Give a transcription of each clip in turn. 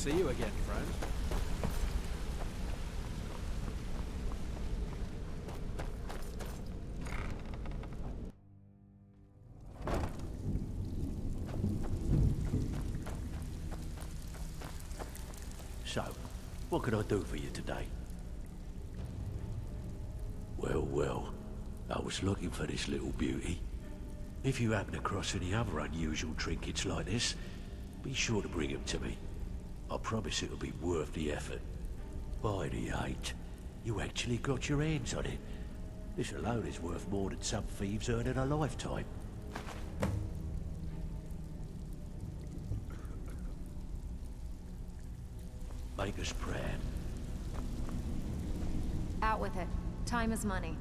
see you again, friend. So, what can I do for you today? Well, I was looking for this little beauty. If you happen across any other unusual trinkets like this, be sure to bring them to me. I promise it'll be worth the effort. By the 8, you actually got your hands on it. This alone is worth more than some thieves earn in a lifetime. Make us proud. Out with it. Time is money.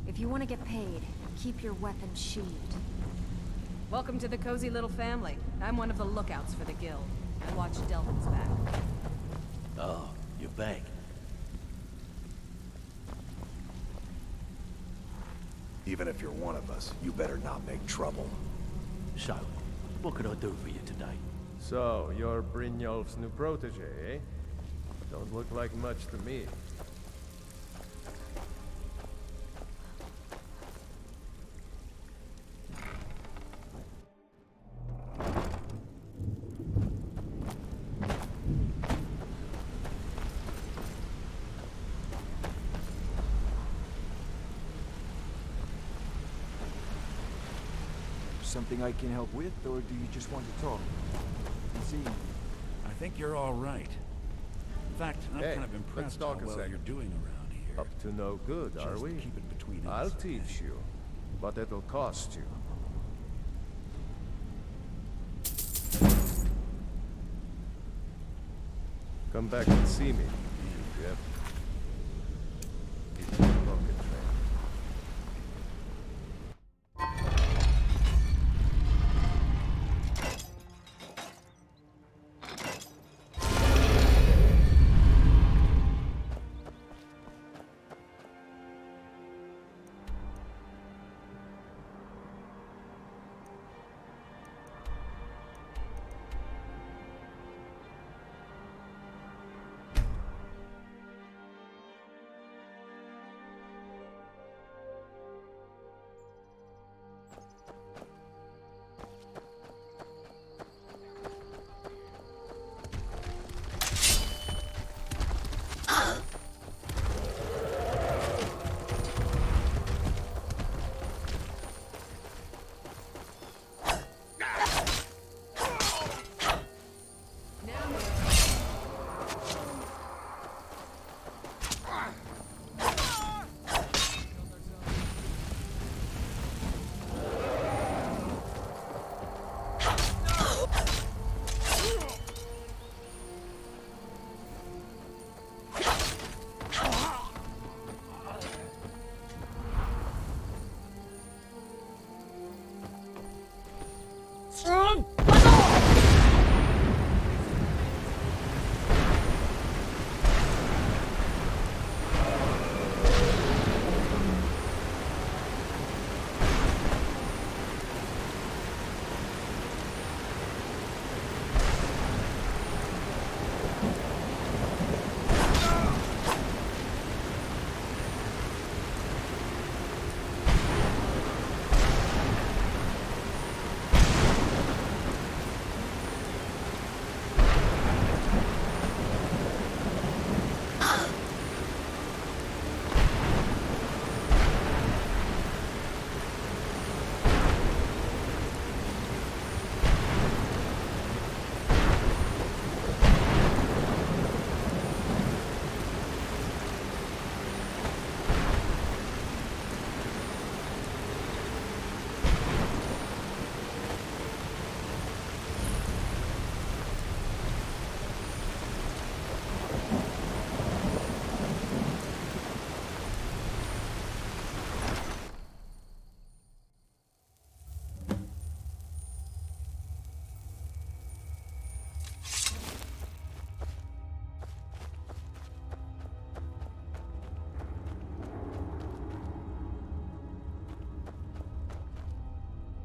If you want to get paid, keep your weapons sheathed. Welcome to the cozy little family. I'm one of the lookouts for the guild. I watch Delvin's back. Oh, you're back. Even if you're one of us, you better not make trouble. So, what can I do for you today? So, you're Brynjolf's new protege, eh? Don't look like much to me. Something I can help with, or do you just want to talk? See, I think you're all right. In fact, I'm Hey, kind of let's impressed how talk a well second. you're doing around here. Up to no good, are Just we? keep it between I'll us. teach you, but it'll cost you. Come back and see me, Yep. It's a rocket train.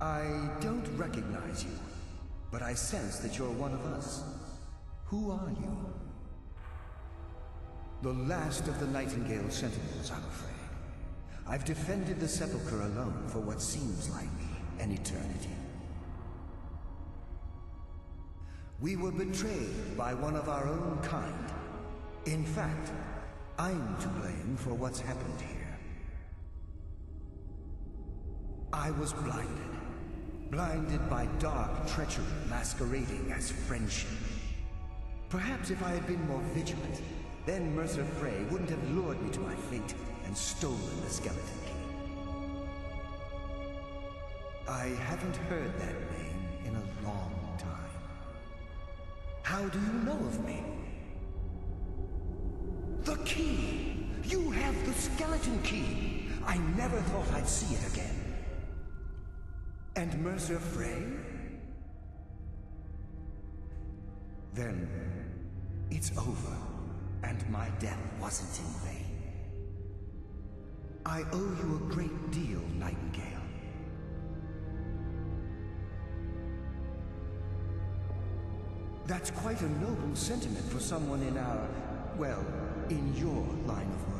I don't recognize you, but I sense that you're one of us. Who are you? The last of the Nightingale Sentinels, I'm afraid. I've defended the Sepulcher alone for what seems like an eternity. We were betrayed by one of our own kind. In fact, I'm to blame for what's happened here. I was blinded by dark treachery masquerading as friendship. Perhaps if I had been more vigilant, then Mercer Frey wouldn't have lured me to my fate and stolen the skeleton key. I haven't heard that name in a long time. How do you know of me? The key! You have the skeleton key! I never thought I'd see it again. And Mercer Frey? Then it's over, and my death wasn't in vain. I owe you a great deal, Nightingale. That's quite a noble sentiment for someone in our, well, in your line of work.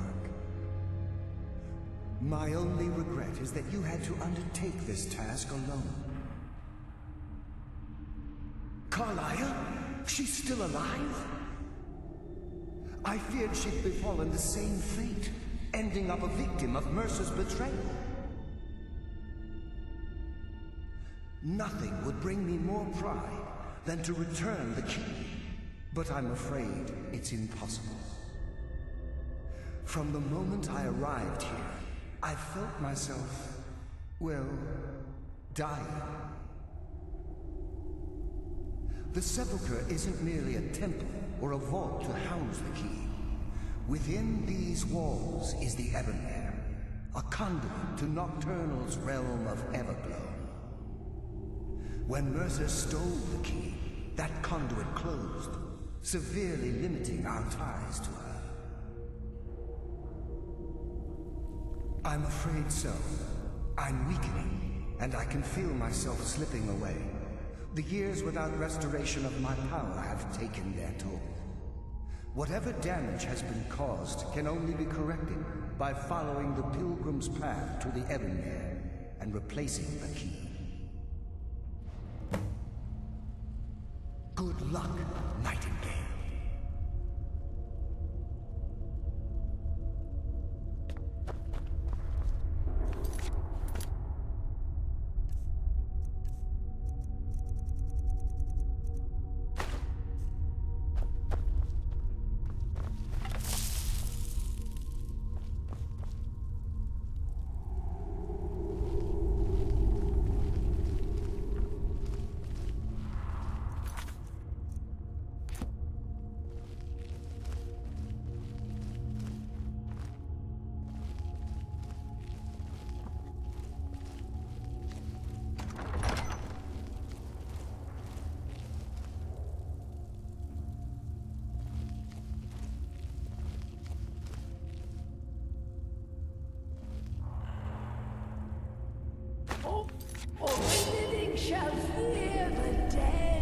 My only regret is that you had to undertake this task alone. Carlia? She's still alive? I feared she'd befallen the same fate, ending up a victim of Mercer's betrayal. Nothing would bring me more pride than to return the key, but I'm afraid it's impossible. From the moment I arrived here, I felt myself, well, dying. The Sepulcher isn't merely a temple or a vault to house the key. Within these walls is the Ebonmere, a conduit to Nocturnal's realm of Everglow. When Mercer stole the key, that conduit closed, severely limiting our ties to her. I'm afraid so. I'm weakening, and I can feel myself slipping away. The years without restoration of my power have taken their toll. Whatever damage has been caused can only be corrected by following the Pilgrim's path to the Ebonmere and replacing the key. Good luck, Nightingale. Or the living shall fear the dead.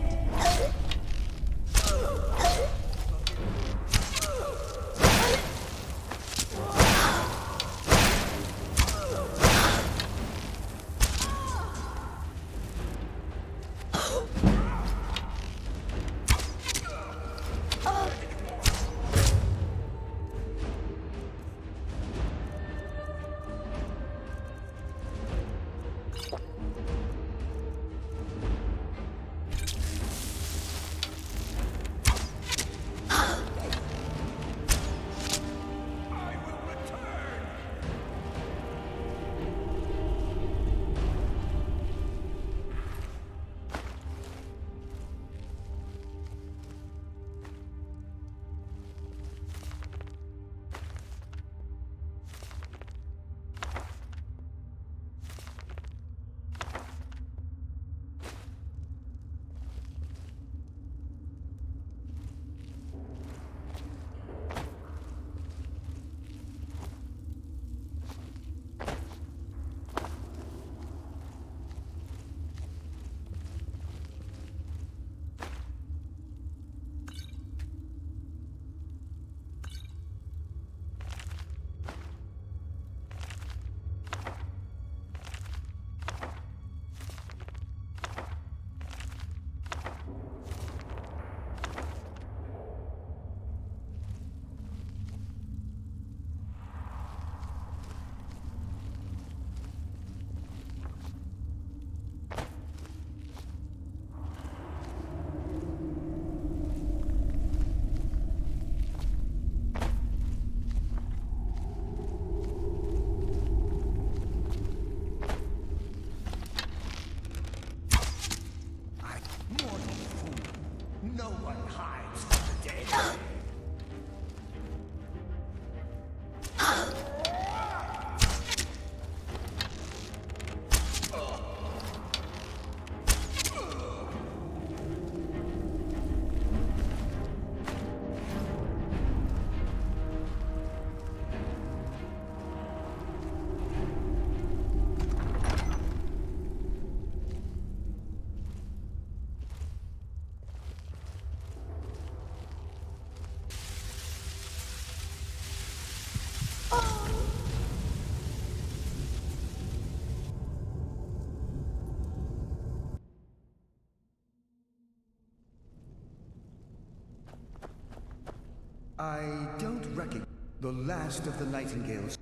I don't recognize the last of the Nightingales.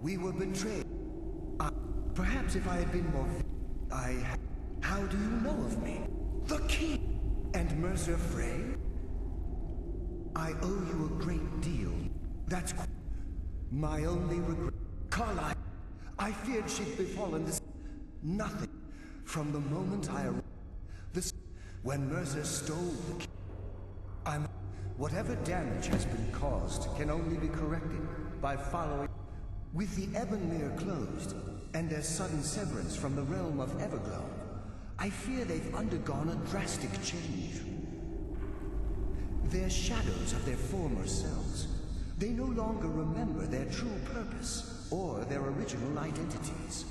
We were betrayed. Perhaps if I had been more... How do you know of me? The king! And Mercer Frey? I owe you a great deal. That's my only regret. Carlyle, I feared she'd befallen this... Nothing. From the moment I arrived... When Mercer stole the king... Whatever damage has been caused can only be corrected by following... With the Ebonmere closed, and their sudden severance from the realm of Everglow, I fear they've undergone a drastic change. They're shadows of their former selves. They no longer remember their true purpose, or their original identities.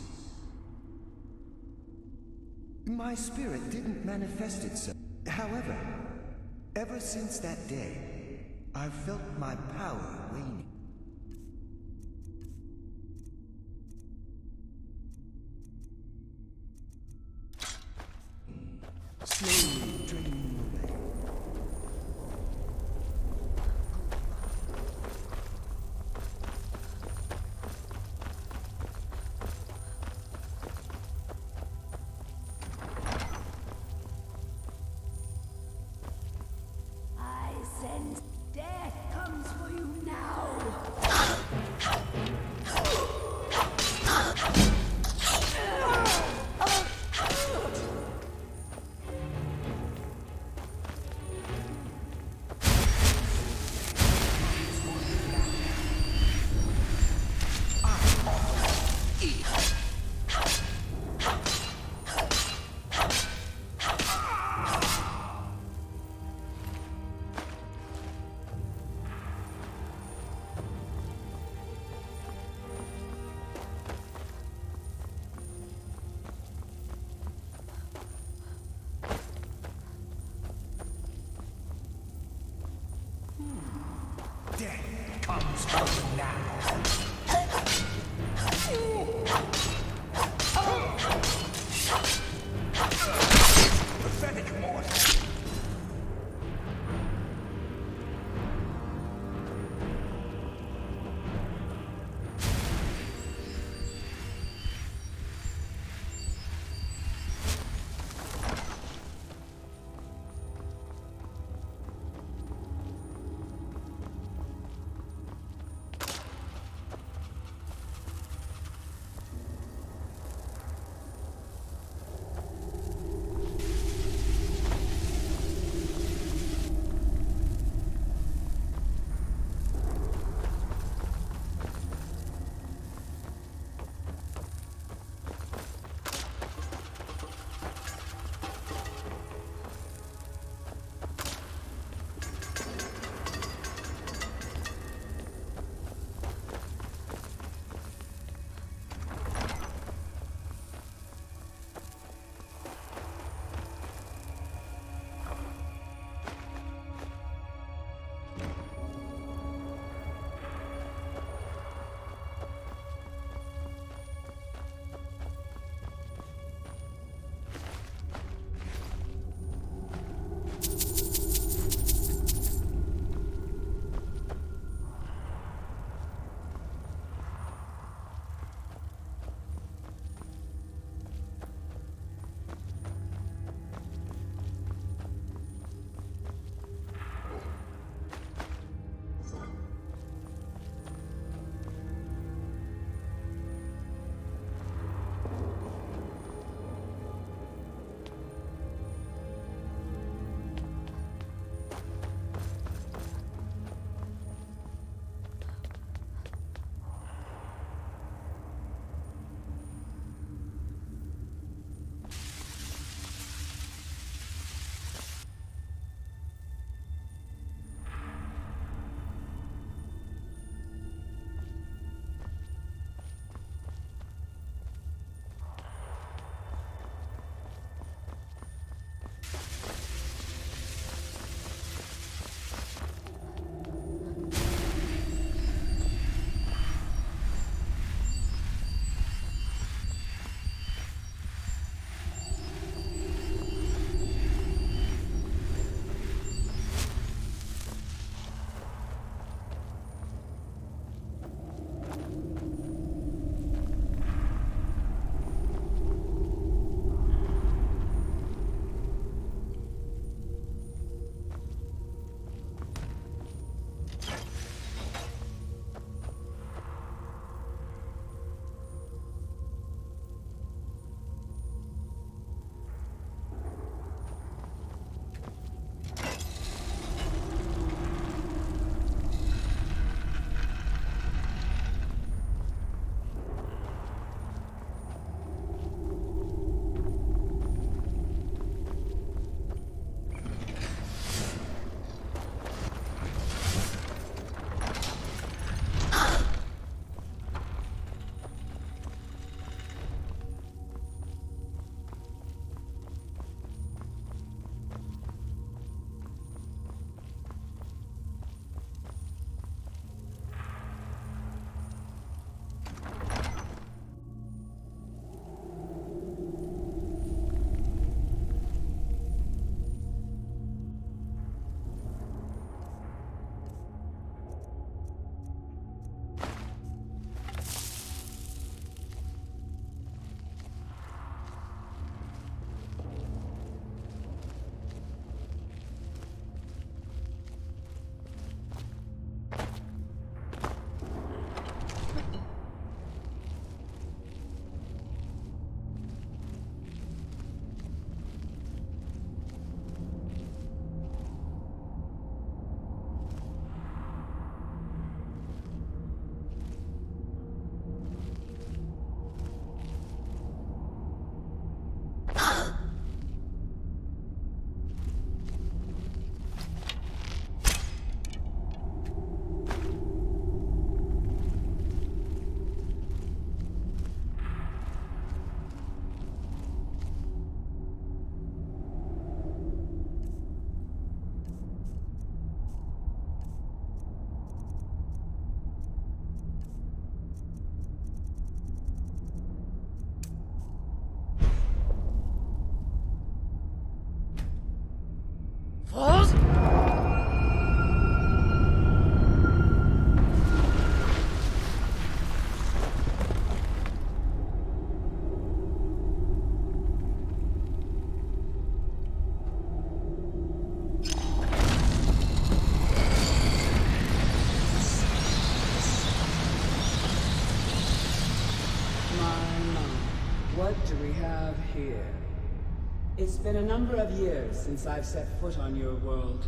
My spirit didn't manifest itself. However, ever since that day, I've felt my power waning. Slowly draining away. I sense death comes for you now. have here. It's been a number of years since I've set foot on your world.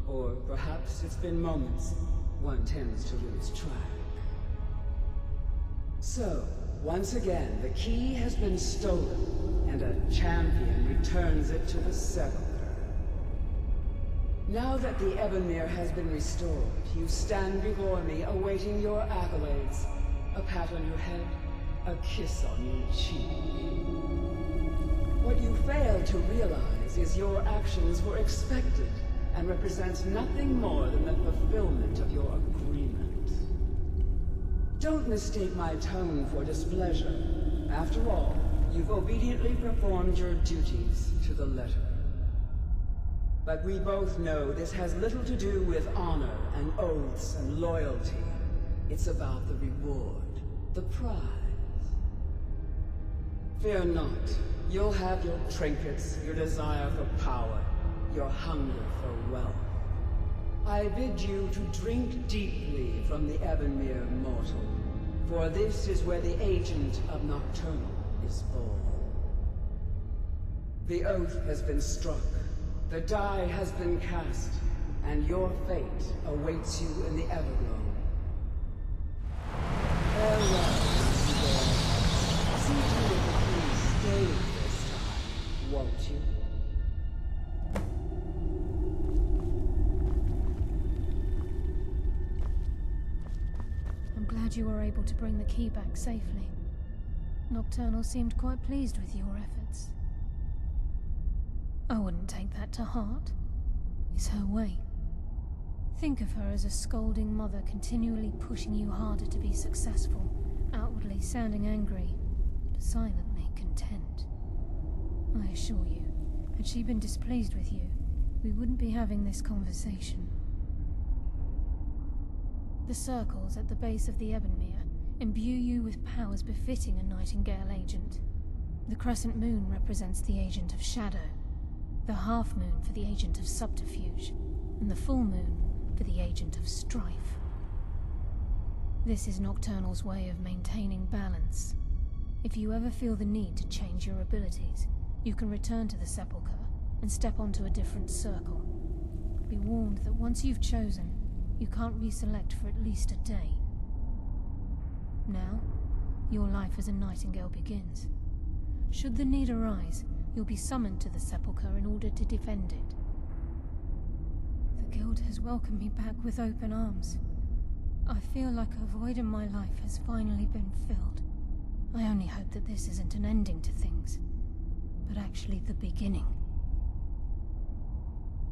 Or perhaps it's been moments. One tends to lose track. So, once again, the key has been stolen, and a champion returns it to the Sepulcher. Now that the Ebonmere has been restored, you stand before me awaiting your accolades. A pat on your head, a kiss on your cheek. What you fail to realize is your actions were expected and represent nothing more than the fulfillment of your agreement. Don't mistake my tone for displeasure. After all, you've obediently performed your duties to the letter. But we both know this has little to do with honor and oaths and loyalty. It's about the reward, the prize. Fear not. You'll have your trinkets, your desire for power, your hunger for wealth. I bid you to drink deeply from the Ebonmere mortal, for this is where the agent of Nocturnal is born. The oath has been struck. The die has been cast, and your fate awaits you in the Everglow. Farewell, Mr. See to it that you stay this time, won't you? I'm glad you were able to bring the key back safely. Nocturnal seemed quite pleased with your efforts. I wouldn't take that to heart. It's her way. Think of her as a scolding mother continually pushing you harder to be successful, outwardly sounding angry, but silently content. I assure you, had she been displeased with you, we wouldn't be having this conversation. The circles at the base of the Ebonmere imbue you with powers befitting a Nightingale agent. The crescent moon represents the agent of shadow, the half moon for the agent of subterfuge, and the full moon for the agent of strife. This is Nocturnal's way of maintaining balance. If you ever feel the need to change your abilities, you can return to the Sepulcher and step onto a different circle. Be warned that once you've chosen, you can't reselect for at least a day. Now, your life as a Nightingale begins. Should the need arise, you'll be summoned to the Sepulcher in order to defend it. The Guild has welcomed me back with open arms. I feel like a void in my life has finally been filled. I only hope that this isn't an ending to things, but actually the beginning.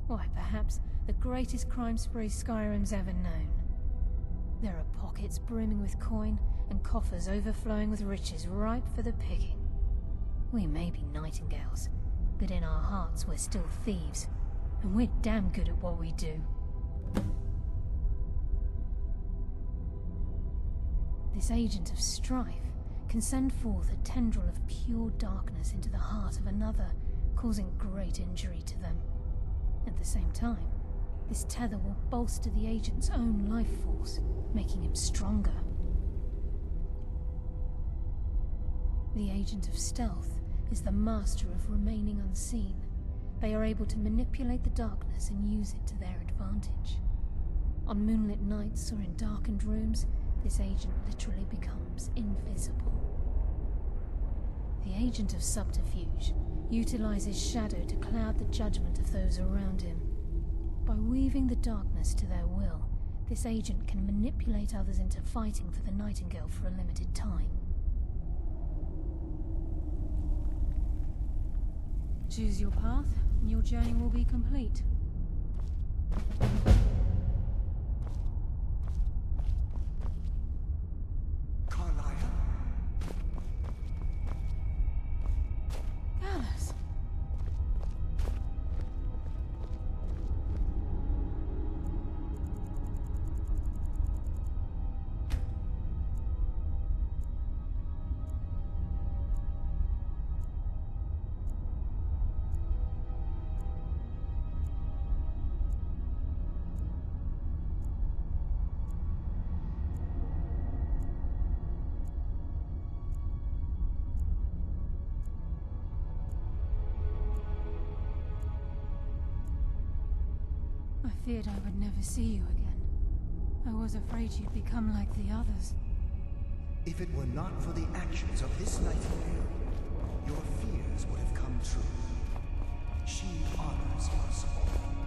Why, perhaps the greatest crime spree Skyrim's ever known. There are pockets brimming with coin and coffers overflowing with riches ripe for the picking. We may be Nightingales, but in our hearts we're still thieves, and we're damn good at what we do. This agent of strife can send forth a tendril of pure darkness into the heart of another, causing great injury to them. At the same time, this tether will bolster the agent's own life force, making him stronger. The agent of stealth is the master of remaining unseen. They are able to manipulate the darkness and use it to their advantage. On moonlit nights or in darkened rooms, this agent literally becomes invisible. The agent of subterfuge utilizes shadow to cloud the judgment of those around him. By weaving the darkness to their will, this agent can manipulate others into fighting for the Nightingale for a limited time. Choose your path, and your journey will be complete. Gallus! feared I would never see you again. I was afraid you'd become like the others. If it were not for the actions of this nightingale, your fears would have come true. She honors us all.